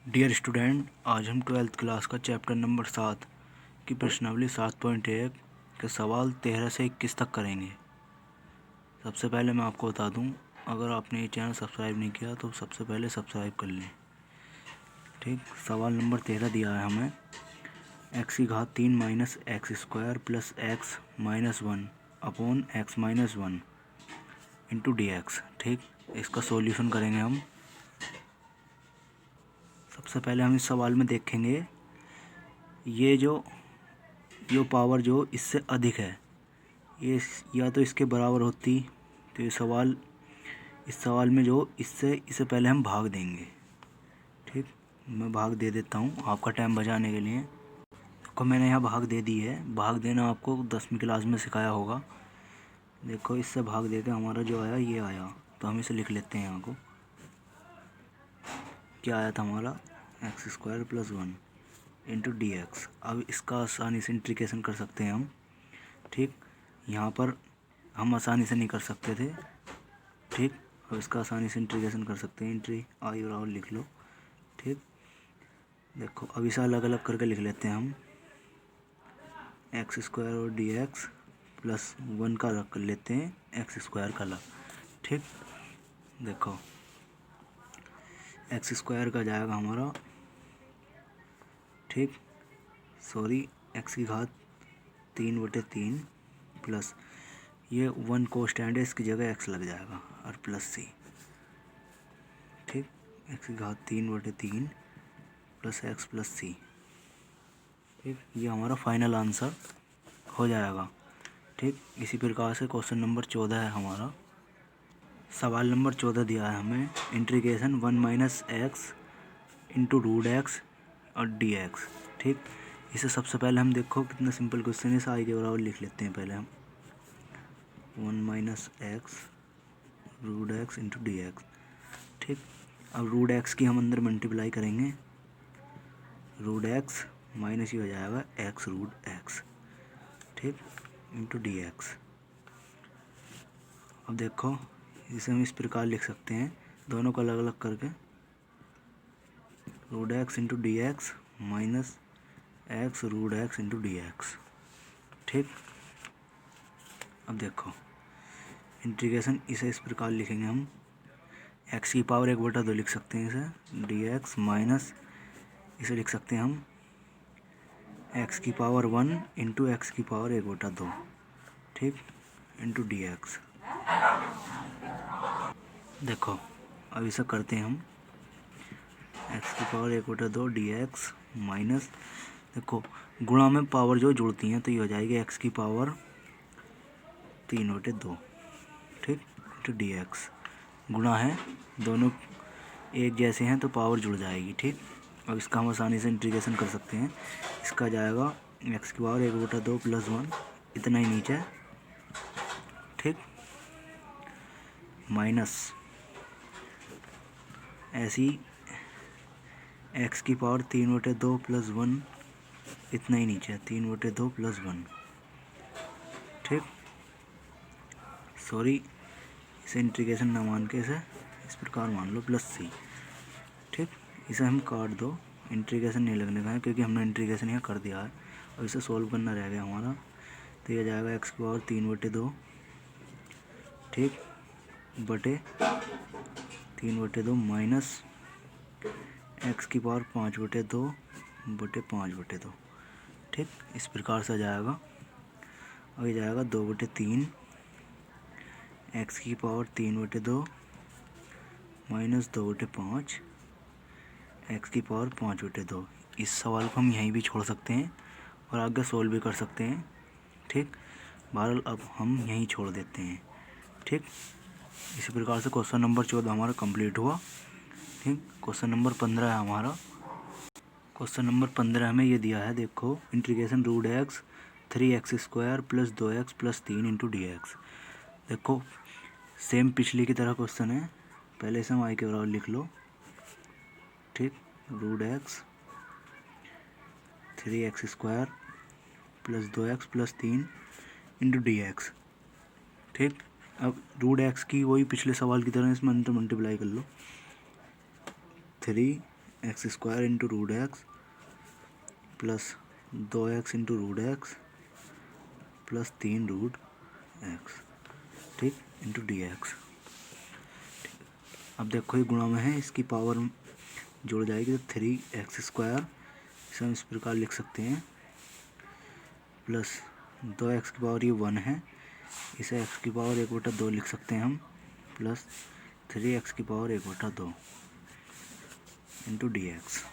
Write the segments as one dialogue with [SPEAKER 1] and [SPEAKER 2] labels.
[SPEAKER 1] Dear student, आज हम 12th class का चैप्टर नंबर 7 की प्रश्नावली 7.1 के सवाल 13 से 21 तक करेंगे। सबसे पहले मैं आपको बता दूं, अगर आपने ये चैनल सब्सक्राइब नहीं किया तो सबसे पहले सब्सक्राइब कर लें। ठीक, सवाल नंबर 13 दिया है हमें, x की घात 3 minus x square plus x minus 1 upon x minus 1 into d x. ठीक, इसका सॉल्यूशन करेंगे हम। सबसे पहले हम इस सवाल में देखेंगे ये जो पावर जो इससे अधिक है, ये या तो इसके बराबर होती, तो इस सवाल में जो इसे पहले हम भाग देंगे। ठीक, मैं भाग दे देता हूँ आपका टाइम बचाने के लिए। देखो मैंने यहाँ भाग दे दी है। भाग देना आपको 10वीं क्लास में सिखाया होगा। देखो इससे भाग देके हमारा जो आया ये आया, तो हम इसे लिख लेते हैं। यहाँ को क्या आया था हमारा, x square plus 1 into d x. अब इसका आसानी से इंटीग्रेशन कर सकते हैं हम। ठीक, यहाँ पर हम आसानी से नहीं कर सकते थे। ठीक, अब इसका आसानी से इंटीग्रेशन कर सकते हैं। इंट्री आई बराबर लिख लो। ठीक, देखो अब इसे अलग अलग करके लिख लेते हैं हम। एक्स स्क्वायर और डी एक्स प्लस 1 का रख लेते हैं, एक्स स्क्वायर का अलग। ठीक, देखो एक्स स्क्वायर का जाएगा हमारा, ठीक सॉरी, एक्स की घात 3/3 प्लस ये 1 को स्टैंड है, इसकी जगह एक्स लग जाएगा और प्लस सी। ठीक, एक्स की घात 3/3 प्लस एक्स प्लस सी। ठीक, ये हमारा फाइनल आंसर हो जाएगा। ठीक, इसी प्रकार से क्वेश्चन नंबर 14 है हमारा। सवाल नंबर 14 दिया है हमें, integration 1 minus x into root x और डी एक्स। ठीक, इसे सबसे पहले हम देखो कितना सिंपल क्वेश्चन है, इसे आई के बराबर लिख लेते हैं पहले हम। 1 minus x root x into d x. ठीक, अब रूट एक्स की हम अंदर मल्टीप्लाई करेंगे, रूट एक्स माइनस ही हो जाएगा एक्स रूट एक्स। ठीक, इंटू डी एक्स। अब देखो इसे हम इस प्रकार लिख सकते हैं, दोनों को अलग अलग करके, root x into d x minus x root x into d x. ठीक, अब देखो इंटीग्रेशन इसे इस प्रकार लिखेंगे हम, एक्स की पावर 1/2 लिख सकते हैं इसे, डी एक्स माइनस इसे लिख सकते हैं हम एक्स की पावर 1 इंटू एक्स की पावर 1/2। ठीक, इंटू डी एक्स। देखो अब इसे करते हैं हम, एक्स की पावर 1/2 डी एक्स माइनस, देखो गुणा में पावर जो जुड़ती हैं तो ये हो जाएगी एक्स की पावर 3/2। ठीक, इंटू डी एक्स। गुणा है, दोनों एक जैसे हैं तो पावर जुड़ जाएगी। ठीक, अब इसका हम आसानी से इंटीग्रेशन कर सकते हैं। इसका जाएगा एक्स की पावर 1/2 प्लस 1, इतना ही नीचे। ठीक, माइनस ऐसी एक्स की पावर 3/2 प्लस 1, इतना ही नीचे 3/2 प्लस 1। ठीक, सॉरी इसे इंटीग्रेशन ना मान के इसे इस प्रकार मान लो, प्लस सी। ठीक, इसे हम काट दो, इंटीग्रेशन नहीं लगने का है क्योंकि हमने इंटीग्रेशन यहाँ कर दिया है। और इसे सॉल्व करना रह गया हमारा, तो यह जाएगा एक्स की पावर 3/2, ठीक बटे 3/2 माइनस एक्स की पावर 5/2 बटे 5/2। ठीक, इस प्रकार से जाएगा। और ये जाएगा 2/3 एक्स की पावर 3/2 माइनस 2/5 एक्स की पावर 5/2। इस सवाल को हम यहीं भी छोड़ सकते हैं और आगे सोल्व भी कर सकते हैं। ठीक, बहरहाल अब हम यहीं छोड़ देते हैं। ठीक, इसी प्रकार से क्वेश्चन नंबर 14 हमारा कंप्लीट हुआ। ठीक, क्वेश्चन नंबर 15 है हमारा। क्वेश्चन नंबर 15 में ये दिया है, देखो integration root x 3x² plus 2x plus 3 into d x. देखो सेम पिछली की तरह क्वेश्चन है, पहले से हम आई के बराबर लिख लो। ठीक, root x 3x² plus 2x plus 3 into d x. ठीक, अब रूट एक्स की वही पिछले सवाल की तरह इसमें अंदर मल्टीप्लाई कर लो, 3 x square into root x plus 2x into root x plus 3 root x, ठीक, इंटू डी एक्स। अब देखो ये गुणा में है, इसकी पावर जुड़ जाएगी तो 3x स्क्वायर, इसे हम इस प्रकार लिख सकते हैं, प्लस 2x की पावर ये 1 है, इसे x की पावर 1/2 लिख सकते हैं हम, प्लस 3x की पावर 1/2 इंटू डी एक्स,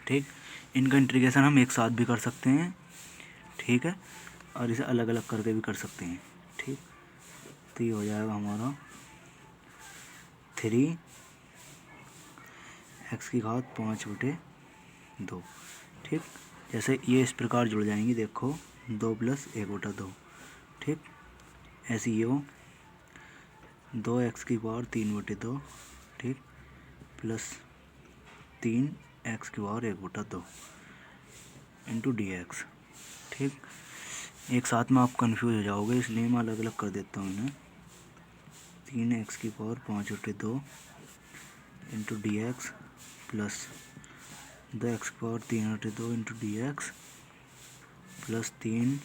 [SPEAKER 1] ठीक। इनका इंटीग्रेशन हम एक साथ भी कर सकते हैं, ठीक है, और इसे अलग अलग करके भी कर सकते हैं, ठीक। तो ये हो जाएगा हमारा 3x की घात 5/2, ठीक। जैसे ये इस प्रकार जुड़ जाएंगी, देखो 2 + 1/2, ठीक। ऐसे ये हो 2x की पावर 3/2, ठीक, प्लस 3x की पावर 1/2 इंटू डी एक्स, ठीक। एक साथ में आप कंफ्यूज हो जाओगे, इसलिए मैं अलग अलग कर देता हूँ इन्हें। 3x की power 5/2 into d x plus 2x की power 3/2 into d x plus 3x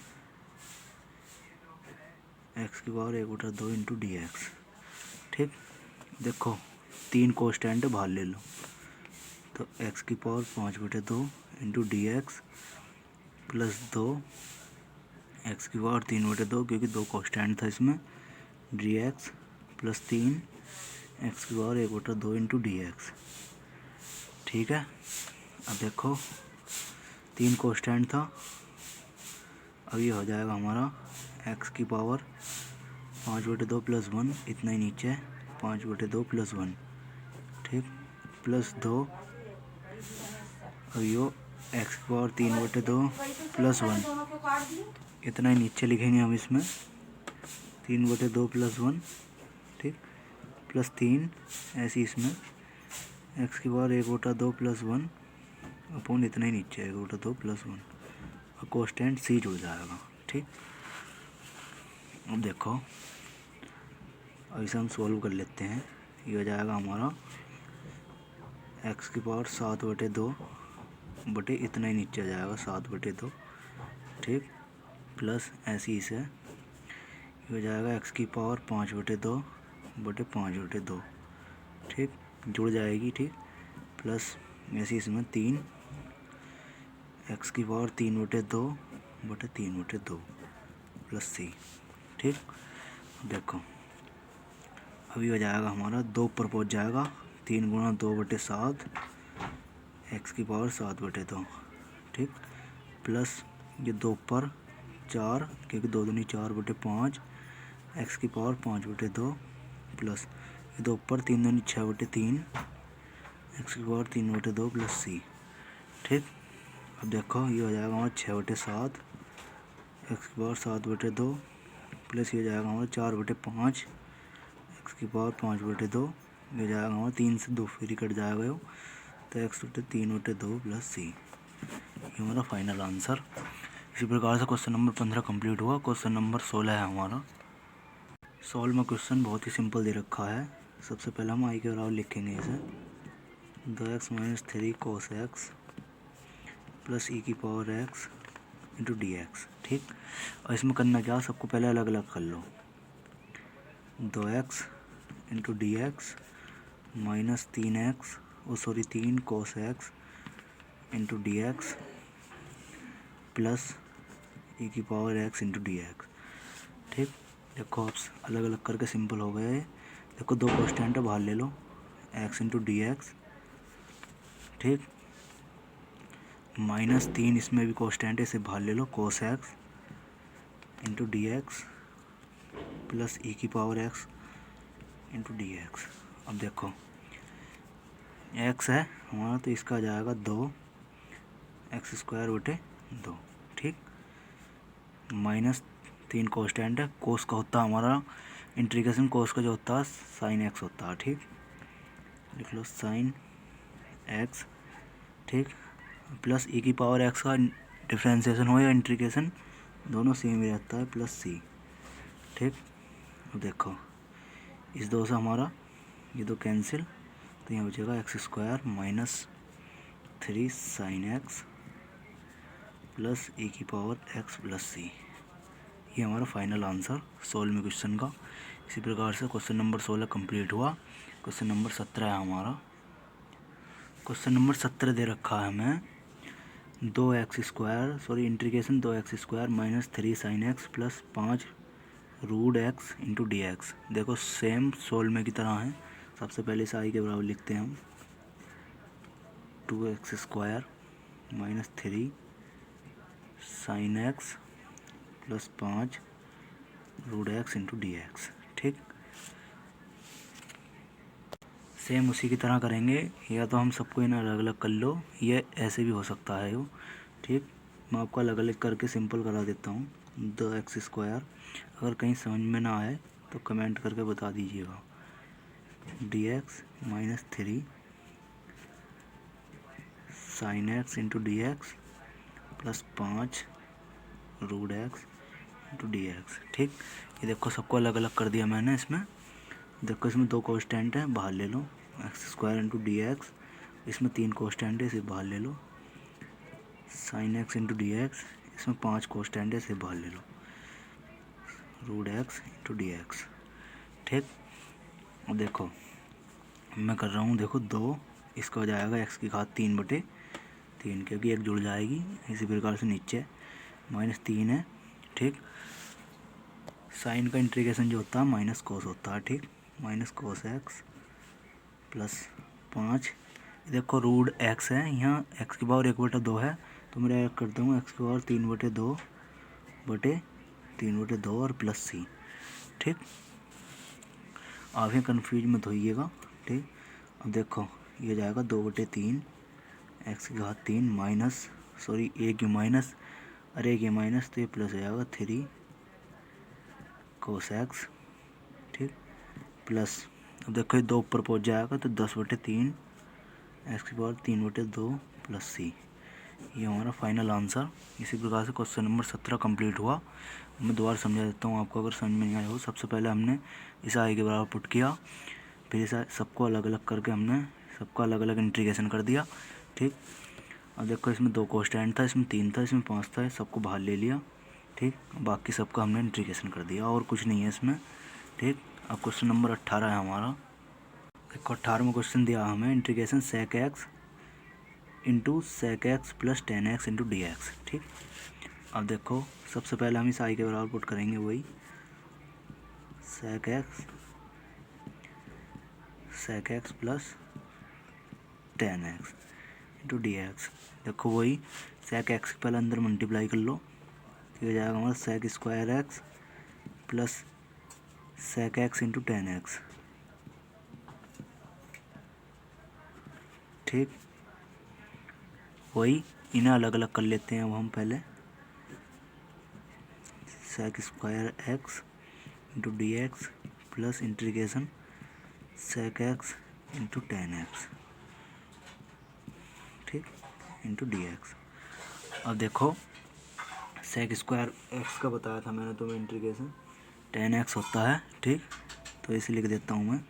[SPEAKER 1] की पावर 1/2 इंटू डी एक्स, ठीक। देखो 3 कांस्टेंट बाहर ले लो, तो x की power 5/2 into d x plus 2x की पावर 3/2, क्योंकि 2 कांस्टेंट था इसमें, डी एक्स प्लस 3x की पावर 1/2 इंटू डी एक्स, ठीक है। अब देखो 3 कांस्टेंट था, अब ये हो जाएगा हमारा x की पावर 5/2 प्लस 1, इतना ही नीचे है, 5/2 प्लस 1, ठीक, प्लस 2, अब यो x की पावर 3/2 प्लस 1, इतना ही नीचे लिखेंगे हम इसमें, 3/2 प्लस 1, ठीक, प्लस 3, ऐसे इसमें x की पावर 1/2 प्लस 1 अपॉन इतना ही नीचे 1/2 प्लस 1, और कांस्टेंट c जुड़ जाएगा, ठीक। अब देखो, अब इसे हम सॉल्व कर लेते हैं। ये हो जाएगा हमारा x की पावर 7/2 बटे इतना ही नीचे आ जाएगा 7/2, ठीक, प्लस ऐसे ही से ये हो जाएगा x की पावर 5/2 बटे 5/2, ठीक, जुड़ जाएगी, ठीक, प्लस ऐसे इसमें 3 x की पावर 3/2 बटे 3/2 प्लस c, ठीक। देखो अभी हो जाएगा हमारा 2 पर पहुंच जाएगा, 3 गुणा 2/7 x की पावर 7/2, ठीक, प्लस ये 2 पर 4, क्योंकि 2 दूनी 4/5 x की पावर 5/2 प्लस ये 2 पर 3 दूनी 6/3 x की पावर 3/2 प्लस c, ठीक। अब देखो ये हो जाएगा हमारा 6/7 x की पावर 7/2 प्लस ये हो जाएगा हमारा 4/5 x की पावर 5/2, ये जाएगा हमारा 3 से 2 फ्री कट जाएगा यो, तो x बटे 3/2 प्लस c, ये हमारा फाइनल आंसर। इसी प्रकार से क्वेश्चन नंबर 15 कंप्लीट हुआ। क्वेश्चन नंबर 16 है हमारा। सॉल्व में क्वेश्चन बहुत ही सिंपल दे रखा है। सबसे पहले हम आई के बराबर लिखेंगे इसे, 2x - 3 cos x plus e की power x into d x, ठीक। और इसमें करना क्या, सबको पहले अलग अलग कर लो, 2x into d x minus 3 cos x into d x plus e की power x into d x, ठीक। देखो अब अलग अलग करके सिंपल हो गया है। देखो 2 कांस्टेंट है, बाहर ले लो, x इंटू डी एक्स, ठीक, -3 इसमें भी कांस्टेंट है, इसे बाहर ले लो, cos x into d x plus e की power x into d x. अब देखो x है हमारा, तो इसका आ जाएगा 2x² बटे 2, ठीक, -3 कांस्टेंट है, कोस का होता है हमारा इंटीग्रेशन, कोस का जो होता है sin x होता है, ठीक, लिख लो sin x, ठीक, प्लस ई की पावर x का डिफ्रेंसिएशन हो या इंटीग्रेशन दोनों सेम ही रहता है, प्लस c, ठीक। अब देखो इस 2 से हमारा ये 2 कैंसिल, तो यहाँ बचेगा x square minus 3 sine x plus e की पावर x प्लस सी। ये हमारा फाइनल आंसर 16वें क्वेश्चन का। इसी प्रकार से क्वेश्चन नंबर 16 कंप्लीट हुआ। क्वेश्चन नंबर 17 है हमारा। क्वेश्चन नंबर 17 दे रखा है हमें integration 2x² minus 3 sine x plus 5 root x into d x. देखो सेम 16वें की तरह है। सबसे पहले इसे आई के बराबर लिखते हैं हम 2x² minus 3 sine x plus 5 root x into d x. ठीक, सेम उसी की तरह करेंगे, या तो हम सबको इन्हें अलग अलग कर लो, ये ऐसे भी हो सकता है वो। ठीक, मैं आपको अलग अलग करके सिंपल करा देता हूँ। 2x², अगर कहीं समझ में ना आए तो कमेंट करके बता दीजिएगा। D x minus 3 sine x into d x plus 5 root x into d x. ठीक, ये देखो सबको अलग अलग कर दिया मैंने। इसमें देखो इसमें 2 कांस्टेंट है, बाहर ले लो। x² इंटू डी एक्स, इसमें 3 कांस्टेंट है, इसे बाहर ले लो। Sine x into d x, इसमें 5 कांस्टेंट है, इसे बाहर ले लो। Root x into d x. ठीक, अब देखो मैं कर रहा हूँ, देखो 2, इसका हो जाएगा x की घात 3/3, क्योंकि एक जुड़ जाएगी। इसी प्रकार से नीचे माइनस 3 है। ठीक, साइन का इंटीग्रेशन जो होता है माइनस कोस होता है। ठीक, माइनस कोस एक्स प्लस 5, देखो रूट एक्स है, यहाँ x की पावर 1/2 है, तो मैं ऐड कर दूँगा x की पावर 3/2 और प्लस सी। ठीक, आप यहाँ कन्फ्यूज मत होइएगा। ठीक, अब देखो ये जाएगा 2/3 x की घात 3 माइनस, सॉरी a की माइनस, अरे ये माइनस, तो ये प्लस हो जाएगा 3 कोस एक्स। ठीक, प्लस, अब देखो ये 2 ऊपर पहुंच जाएगा, तो 10/3 एक्स की पावर 3/2 प्लस सी। ये हमारा फाइनल आंसर। इसी प्रकार से क्वेश्चन नंबर 17 कंप्लीट हुआ। मैं दोबारा समझा देता हूँ आपको, अगर समझ में नहीं आया हो। सबसे पहले हमने इसे आई के बराबर पुट किया, फिर इसे सबको अलग अलग करके हमने सबका अलग अलग इंटीग्रेशन कर दिया। ठीक, अब देखो इसमें 2 कांस्टेंट था, इसमें 3 था, इसमें 5 था, सबको बाहर ले लिया। ठीक, बाकी सबका हमने इंटीग्रेशन कर दिया, और कुछ नहीं है इसमें। ठीक, अब क्वेश्चन नंबर 18 है हमारा। देखो 18वां क्वेश्चन दिया हमें integration sec x into sec x plus 10x into d x. ठीक, अब देखो सबसे पहले हम इस आई के बराबर पुट करेंगे, वही sec x plus 10x into d x. देखो वही सेक एक्स पहले अंदर मल्टीप्लाई कर लो, तो हो जाएगा हमारा sec square x plus sec x into 10x। ठीक, वही इन्हें अलग अलग कर लेते हैं अब हम पहले। Sec square x into d x plus integration sec x into 10x। ठीक, इंटू डी एक्स। अब देखो सेक स्क्वायर एक्स का बताया था मैंने तुम्हें, इंटीग्रेशन 10x होता है। ठीक, तो इसे लिख देता हूँ मैं।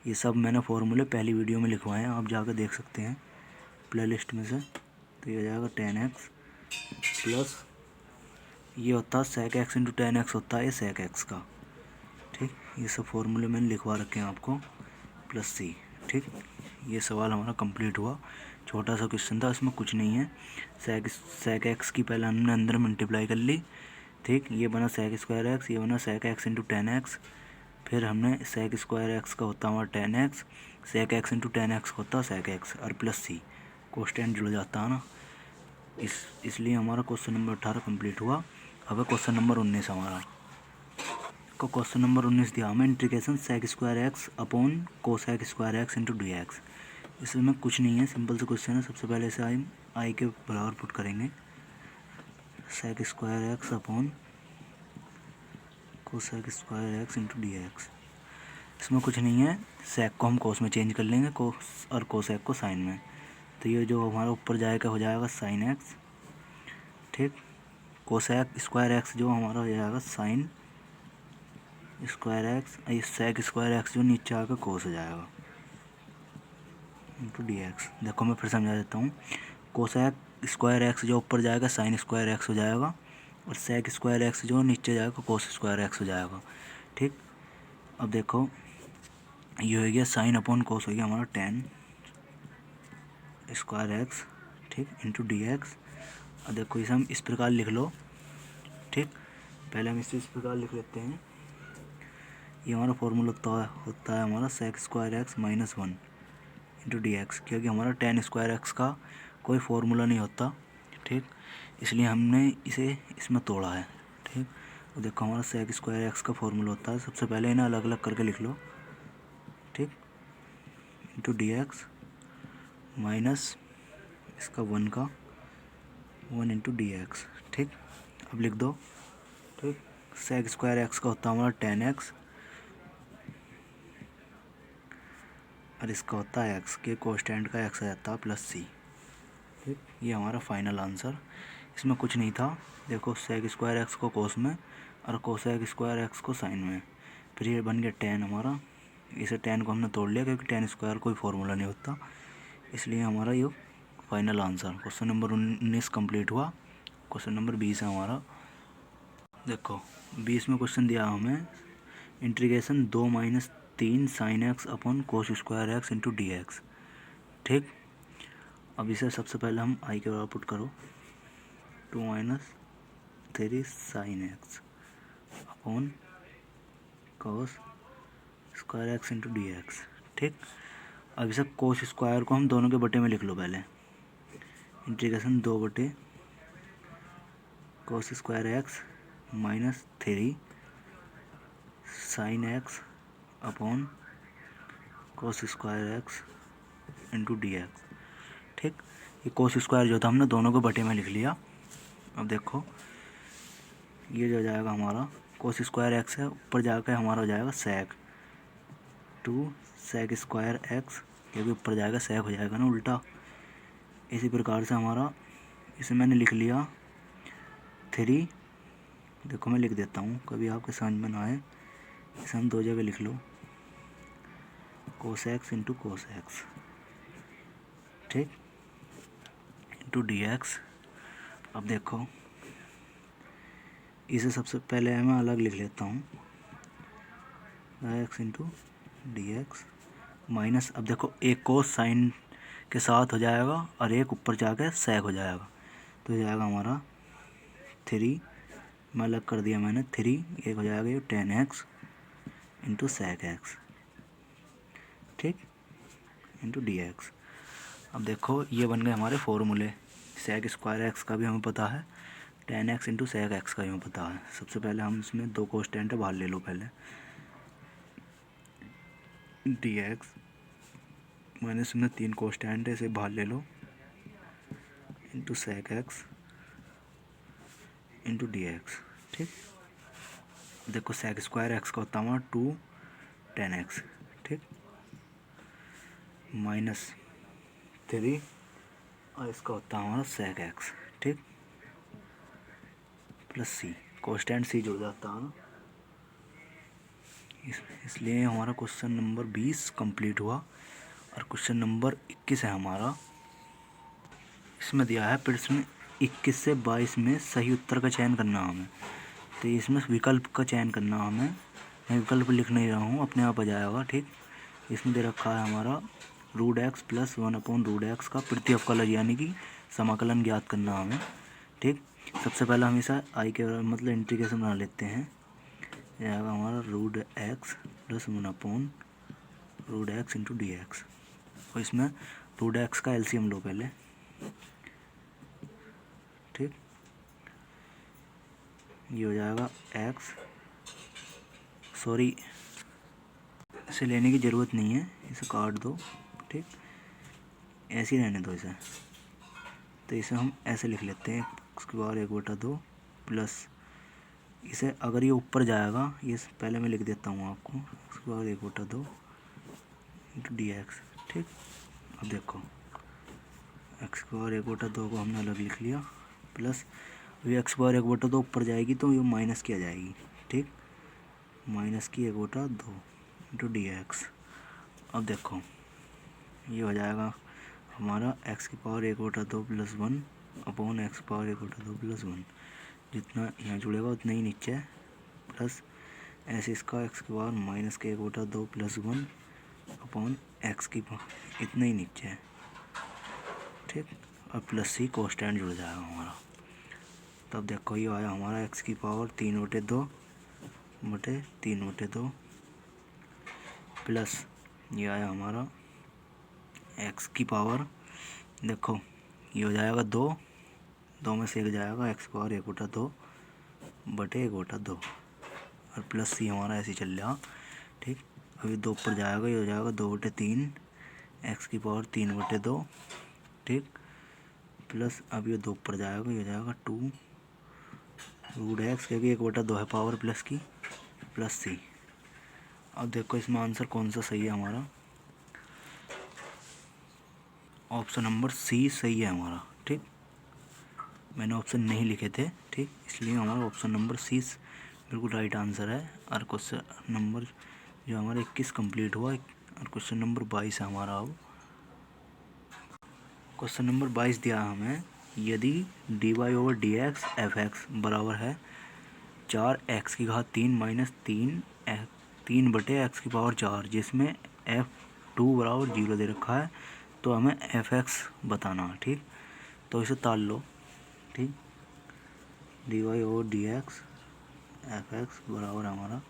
[SPEAKER 1] ये सब मैंने फॉर्मूले पहली वीडियो में लिखवाए हैं, आप जाकर देख सकते हैं प्ले लिस्ट में से। तो ये हो जाएगा 10x प्लस, ये होता है सेक एक्स इंटू 10x होता है ये सेक एक्स का। ठीक, ये सब फॉर्मूले मैंने लिखवा रखे हैं आपको, प्लस सी। ठीक, ये सवाल हमारा कंप्लीट हुआ। छोटा सा क्वेश्चन था, इसमें कुछ नहीं है। सेक एक्स की पहले हमने अंदर मल्टीप्लाई कर ली। ठीक, ये बना सेक स्क्वायर एक्स, ये बना सेक एक्स इंटू 10x। फिर हमने सेक स्क्वायर एक्स का होता हमारा 10x, सेक एक्स इंटू 10x का होता है सेक एक्स, और प्लस सी कोस्टेंट जुड़ जाता है ना, इसलिए हमारा क्वेश्चन नंबर 18 कंप्लीट हुआ। अब क्वेश्चन नंबर 19 हमारा। को क्वेश्चन नंबर 19 दिया हमें integration sec square x upon cosec square x into d x. इसमें कुछ नहीं है, सिंपल से क्वेश्चन है। सबसे पहले से आई के बराबर पुट करेंगे, sec square x upon cosec square x into d x. इसमें कुछ नहीं है, सेक को हम कोस में चेंज कर लेंगे, कोस और कोसेक को साइन में। तो ये जो हमारा ऊपर जाएगा हो जाएगा साइन एक्स। ठीक, कोसेक स्क्वायर एक्स जो हमारा हो जाएगा साइन स्क्वायर एक्स, ये सेक स्क्वायर एक्स जो नीचे आकर कोस हो जाएगा। Into d x. देखो मैं फिर समझा देता हूँ। कोसेक स्क्वायर एक्स जो ऊपर जाएगा साइन स्क्वायर एक्स हो जाएगा, और सेक स्क्वायर एक्स जो नीचे जाएगा कोस स्क्वायर एक्स हो जाएगा। ठीक, अब देखो ये हो गया साइन अपॉन कोस हो गया हमारा टेन स्क्वायर एक्स, ठीक, इंटू डी एक्स। अब देखो इसे हम इस प्रकार लिख लो। ठीक, पहले हम इसे इस प्रकार लिख लेते हैं। ये हमारा फॉर्मूला होता है हमारा sec square x minus one into d x, क्योंकि हमारा टेन स्क्वायर एक्स का कोई फार्मूला नहीं होता। ठीक, इसलिए हमने इसे इसमें तोड़ा है। ठीक, तो देखो हमारा सेक स्क्वायर एक्स का फार्मूला होता है, सबसे पहले इन्हें अलग अलग करके लिख लो। ठीक, इंटू डी एक्स माइनस इसका वन इंटू डी एक्स। ठीक, अब लिख दो। ठीक, सेक स्क्वायर एक्स का होता है हमारा टेन एक्स, और इसका होता है एक्स के कोस्टेंट का एक्स आ जाता है प्लस सी। ठीक, ये हमारा फाइनल आंसर। इसमें कुछ नहीं था। देखो सेक स्क्वायर एक्स को कोस में और कोसेक स्क्वायर एक्स को साइन में, फिर ये बन गया टेन हमारा। इसे टेन को हमने तोड़ लिया क्योंकि टेन स्क्वायर कोई फार्मूला नहीं होता, इसलिए हमारा ये final answer. Question number 19 complete हुआ। क्वेश्चन नंबर 20 है हमारा। देखो 20 में क्वेश्चन दिया हमें integration 2-3 sine x upon cos square x into d x. ठीक, अब इसे सबसे पहले हम आई के बराबर पुट करो, 2-3 sine x upon cos square x into d x. ठीक, अब इसे कोस स्क्वायर को हम दोनों के बटे में लिख लो। पहले इंटीग्रेशन 2 बटे cos square x minus 3 sine x upon cos square x into d x. ठीक, ये कोस स्क्वायर जो था हमने दोनों को बटे में लिख लिया। अब देखो ये जो जाएगा हमारा कोस स्क्वायर एक्स है, ऊपर जाकर हमारा हो जाएगा सेक 2 सेक स्क्वायर एक्स, क्योंकि ऊपर जाएगा सेक हो जाएगा ना उल्टा। इसी प्रकार से हमारा इसे मैंने लिख लिया 3। देखो मैं लिख देता हूँ कभी आपके समझ में ना आए, इसे हम 2 जगह लिख लो, cos x into cos x. ठीक, इंटू डी एक्स। अब देखो इसे सबसे पहले मैं अलग लिख लेता हूँ, x into d x minus, अब देखो एक कोस साइन के साथ हो जाएगा और एक ऊपर जाकर सेक हो जाएगा, तो हो जाएगा हमारा 3, मैं अलग कर दिया मैंने 3, एक हो जाएगा ये 10x इंटू सेक एक्स। ठीक, इंटू डी एक्स। अब देखो ये बन गए हमारे फॉर्मूले। सेक स्क्वायर एक्स का भी हमें पता है, 10x इंटू सेक एक्स का भी हमें पता है। सबसे पहले हम इसमें 2 कोस्टेंट बाहर ले लो। पहले डी एक्स माइनस इसमें 3 कोस्टेंट है, इसे बाहर ले लो, into sec x into d x. ठीक, देखो सेक स्क्वायर एक्स का होता है हमारा 2 10x। ठीक, माइनस 3 और इसका होता है हमारा सेक एक्स। ठीक, प्लस सी, कोस्टेंट सी जुड़ जाता है ना, इसलिए हमारा क्वेश्चन नंबर 20 कंप्लीट हुआ। और क्वेश्चन नंबर 21 है हमारा। इसमें दिया है प्रश्न 21 से 22 में सही उत्तर का चयन करना हमें, तो इसमें विकल्प का चयन करना हमें। मैं विकल्प लिख नहीं रहा हूँ, अपने आप आ जाएगा। ठीक, इसमें दे रखा है हमारा रूट एक्स प्लस 1/√x का प्रत्यवकलन यानी कि समाकलन ज्ञात करना हमें। ठीक, सबसे पहले हम इसे आई के मतलब इंटीग्रेशन बना लेते हैं। यह आएगा हमारा root x plus 1/√x into d x, और इसमें रूट एक्स का एलसीएम लो पहले। ठीक, ये हो जाएगा एक्स, सॉरी इसे लेने की ज़रूरत नहीं है, इसे काट दो। ठीक, ऐसे ही रहने दो इसे, तो इसे हम ऐसे लिख लेते हैं, उसके बाद 1/2 प्लस इसे अगर ये ऊपर जाएगा, ये पहले मैं लिख देता हूँ आपको, उसके बाद 1/2 इंटू डी एक्स। ठीक, अब देखो एक्स स्क्वायर 1/2 को हमने अलग लिख लिया, प्लस ये एक्स स्क्वायर 1/2 ऊपर जाएगी तो ये माइनस की आ जाएगी। ठीक, माइनस की 1/2 इंटू डी एक्स। अब देखो ये हो जाएगा हमारा एक्स की power 1/2 plus 1 upon x power 1/2 plus 1, जितना यहाँ जुड़ेगा उतना ही नीचे है, प्लस ऐसे इसका एक्स की पावर माइनस के 1/2 प्लस 1 अपॉन एक्स की पावर इतना ही नीचे है, ठीक। और प्लस सी कोस्टेंट जुड़ जाएगा हमारा। तब देखो ये आया हमारा एक्स की पावर 3/2 प्लस ये आया हमारा एक्स की पावर, देखो ये हो जाएगा 2 में से एक जाएगा, एक्स पावर 1/2 और प्लस सी हमारा ऐसे चल रहा, ठीक। अभी 2 ऊपर जाएगा, ये हो जाएगा 2/3 एक्स की पावर 3/2, ठीक। प्लस अब ये 2 ऊपर जाएगा, ये हो जाएगा 2 रूट एक्स, क्योंकि 1/2 है पावर प्लस की, प्लस सी। अब देखो इसमें आंसर कौन सा सही है हमारा, ऑप्शन नंबर सी सही है हमारा, ठीक। मैंने ऑप्शन नहीं लिखे थे, ठीक, इसलिए हमारा ऑप्शन नंबर सी बिल्कुल राइट आंसर है। और क्वेश्चन नंबर जो हमारा 21 कंप्लीट हुआ और क्वेश्चन नंबर 22 है हमारा। अब क्वेश्चन नंबर 22 दिया हमें, यदि dy/dx f(x) बराबर है 4x³ माइनस 3/x⁴, जिसमें f2 बराबर 0 दे रखा है, तो हमें f(x) बताना, ठीक। तो इसे ताल लो, ठीक। dy/dx f(x) बराबर हमारा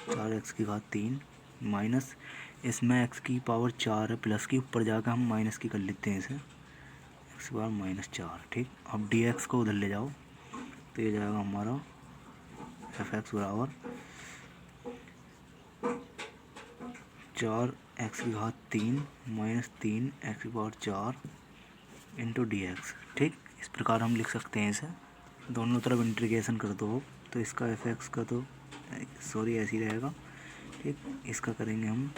[SPEAKER 1] 4x³ माइनस, इसमें x की पावर 4 है प्लस की, ऊपर जाकर हम माइनस की कर लेते हैं इसे, x की पावर -4, ठीक। अब dx को उधर ले जाओ तो ये जाएगा हमारा f(x) बराबर 4x³ minus 3x⁴ into dx, ठीक। इस प्रकार हम लिख सकते हैं इसे, दोनों तरफ इंटीग्रेशन कर दो तो इसका f(x) का तो सॉरी ऐसे ही रहेगा, ठीक। इसका करेंगे हम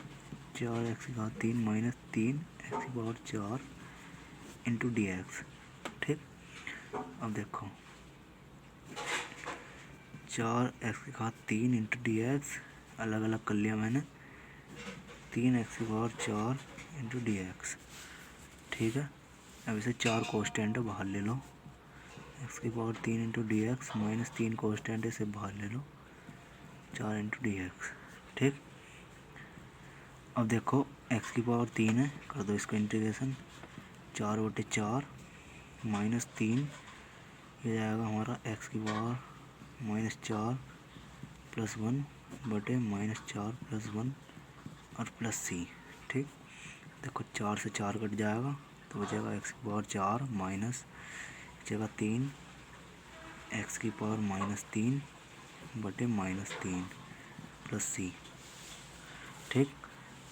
[SPEAKER 1] 4x³ minus 3x⁴ into dx, ठीक। अब देखो 4x³ इंटू dx अलग अलग कर लिया मैंने, 3x⁴ इंटू dx, ठीक है। अब इसे 4 कोस्टेंट बाहर ले लो, x³ 3 इंटू dx माइनस 3 कोस्टेंट इसे बाहर ले लो, 4 इंटू dx, ठीक। अब देखो x³ 3 है, कर दो इसका इंटीग्रेशन, 4/4 माइनस 3, ये जाएगा हमारा x³ -4 प्लस 1/-4 प्लस 1 और प्लस सी, ठीक। देखो 4 से 4 कट जाएगा तो बचेगा x⁴ माइनस बचेगा 3 x⁻³ -3/-3 प्लस सी, ठीक।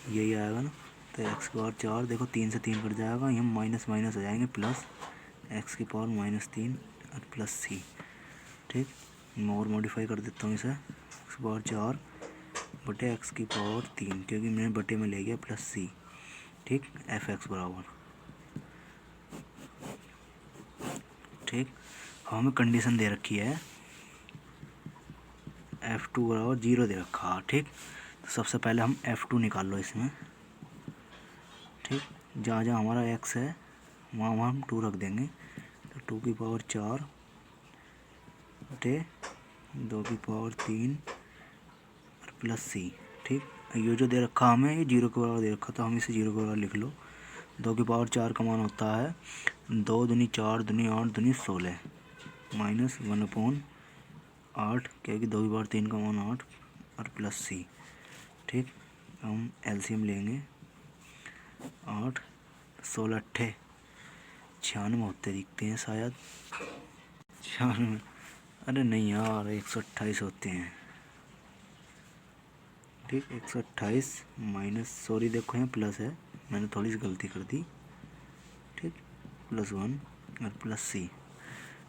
[SPEAKER 1] यही आएगा ना, तो x⁴ देखो 3 से 3 कट जाएगा, यहाँ माइनस माइनस हो जाएंगे, प्लस x⁻³ -3 और प्लस सी, ठीक। मैं और मॉडिफाई कर देता हूँ इसे, x⁴ क्योंकि मैंने बटे में ले गया प्लस सी, ठीक। f(x) बराबर, ठीक। हमें कंडीशन दे रखी है f2 बराबर 0 दे रखा है, ठीक। तो सबसे पहले हम f2 निकाल लो इसमें, ठीक। जहाँ जहाँ हमारा x है वहाँ वहाँ हम 2 रख देंगे, तो 2 की पावर 4 बटे 2 की पावर 3 और प्लस सी, ठीक। ये जो दे रखा हमें ये 0 के बराबर दे रखा, तो हम इसे 0 के बराबर लिख लो। 2 की पावर 4 का मान होता है 2 दूनी 4 दूनी 8 दूनी 16 माइनस 1/8, क्योंकि 2 की पावर 3 का मान 8 और प्लस सी, ठीक। हम एलसीएम लेंगे, 8 16 अट्ठे 96 होते दिखते हैं शायद, 96, अरे नहीं यार 128 होते हैं, ठीक। 128 माइनस, सॉरी देखो यहाँ प्लस है, मैंने थोड़ी सी गलती कर दी, ठीक। प्लस 1 और प्लस सी,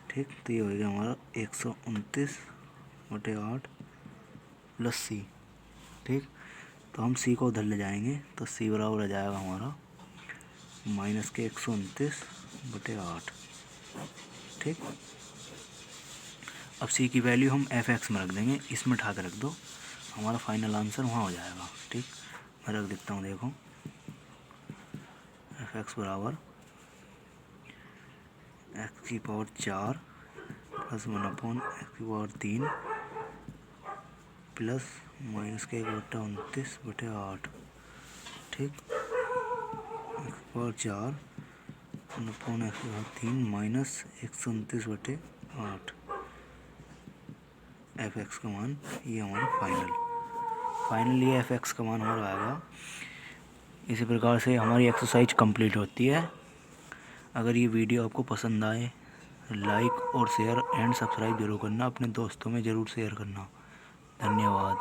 [SPEAKER 1] ठीक। तो ये हो गया हमारा 129/8 प्लस सी, ठीक। तो हम सी को उधर ले जाएंगे तो सी बराबर आ जाएगा हमारा माइनस के 129/8, ठीक। अब सी की वैल्यू हम f(x) में रख देंगे, इसमें उठा के रख दो, हमारा फाइनल आंसर वहाँ हो जाएगा, ठीक। मैं रख देता हूँ, देखो एफ एक्स बराबर एक्स की पावर 4 प्लस 1/3 प्लस माइनस के 1/29/8। ठीक, x power 4 1/3 minus 129/8 F x का मान, ये हमारा फाइनल ये एफ एक्स का मान हमारा आएगा। इसी प्रकार से हमारी एक्सरसाइज कंप्लीट होती है। अगर ये वीडियो आपको पसंद आए, लाइक और शेयर एंड सब्सक्राइब जरूर करना, अपने दोस्तों में ज़रूर शेयर करना। धन्यवाद।